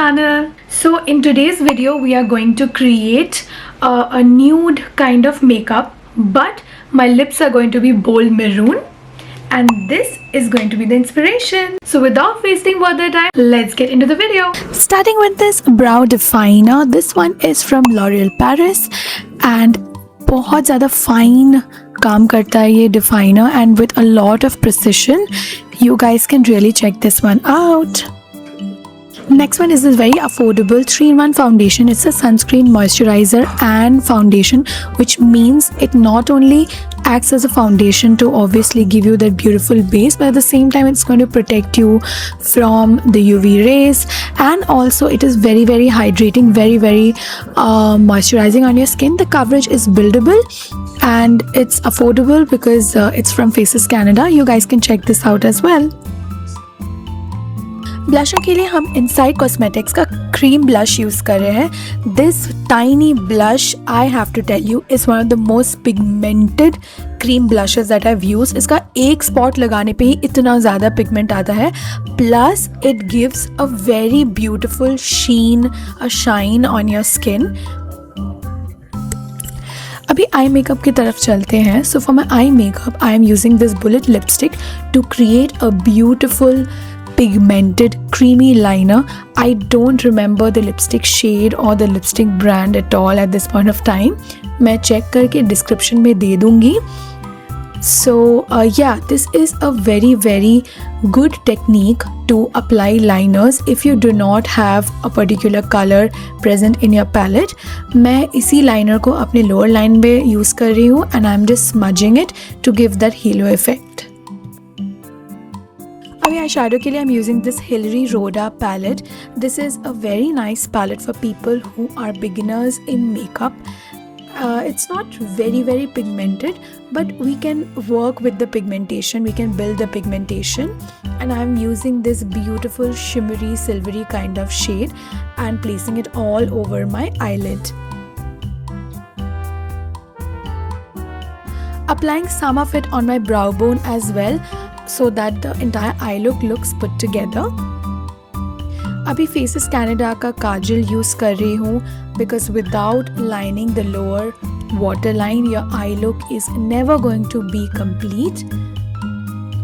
channel. So in today's video we are going to create a nude kind of makeup, but my lips are going to be bold maroon and this is going to be the inspiration. So without wasting further time, let's get into the video. Starting with this brow definer. This one is from L'Oreal Paris and बहुत ज़्यादा fine काम करता है ये definer and with a lot of precision. You guys can really check this one out. Next one is this very affordable 3-in-1 foundation. It's a sunscreen, moisturizer and foundation, which means it not only acts as a foundation to obviously give you that beautiful base, but at the same time it's going to protect you from the UV rays, and also it is very hydrating, very moisturizing on your skin. The coverage is buildable and it's affordable because it's from Faces Canada. You guys can check this out as well. Blusher के लिए हम Inside Cosmetics का cream blush use कर रहे हैं. This tiny blush, I have to tell you, is one of the most pigmented cream blushes that I have used. इसका एक spot लगाने पे ही इतना ज़्यादा पिगमेंट आता है, plus it gives a very beautiful sheen, a shine on your skin. अभी eye makeup की तरफ चलते हैं. So for my eye makeup I am using this bullet lipstick to create a beautiful pigmented creamy liner. I don't remember the lipstick shade or the lipstick brand at all at this point of time. मैं check करके description में दे दूँगी. So yeah, this is a very good technique to apply liners if you do not have a particular color present in your palette. मैं इसी liner को अपने lower line में use कर रही हूँ and I'm just smudging it to give that halo effect. अभी eyeshadow के लिए I'm using this Hilary Rhoda palette. This is a very nice palette for people who are beginners in makeup. It's not very pigmented, but we can work with the pigmentation. We can build the pigmentation, and I'm using this beautiful shimmery silvery kind of shade and placing it all over my eyelid. Applying some of it on my brow bone as well, so that the entire eye look looks put together. अभी Faces Canada का काजल use कर रही हूँ because without lining the lower waterline, your eye look is never going to be complete.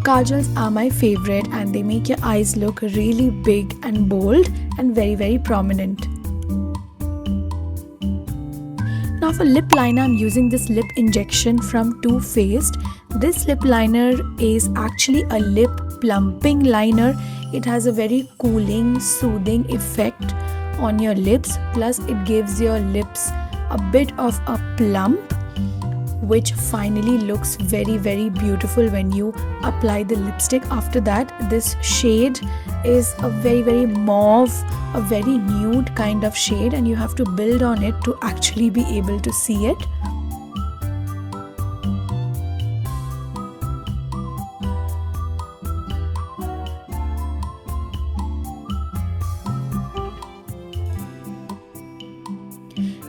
Kajals are my favorite and they make your eyes look really big and bold and very prominent. Now for lip liner, I'm using this lip injection from Too Faced. This lip liner is actually a lip plumping liner. It has a very cooling, soothing effect on your lips. Plus it gives your lips a bit of a plump, which finally looks very beautiful when you apply the lipstick. After that, this shade is a very mauve, a very nude kind of shade, and you have to build on it to actually be able to see it.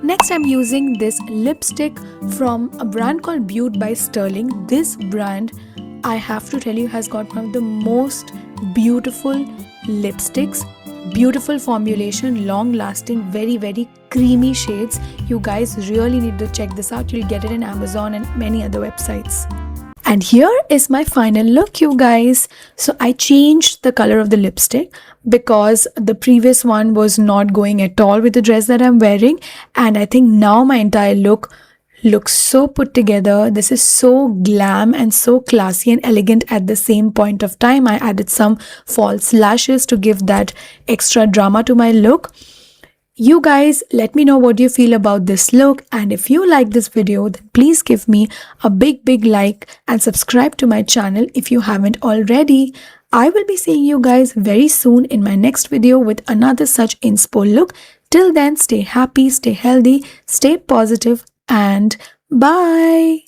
Next, I'm using this lipstick from a brand called Beauty by Sterling. This brand, I have to tell you, has got one of the most beautiful lipsticks. Beautiful formulation, long lasting, very creamy shades. You guys really need to check this out. You'll get it in Amazon and many other websites. And here is my final look, you guys. So I changed the color of the lipstick because the previous one was not going at all with the dress that I'm wearing, and I think now my entire look looks so put together. This is so glam and so classy and elegant at the same point of time. I added some false lashes to give that extra drama to my look. You guys, let me know what you feel about this look, and if you like this video, then please give me a big like and subscribe to my channel if you haven't already. I will be seeing you guys very soon in my next video with another such inspo look. Till then, stay happy, stay healthy, stay positive, and bye.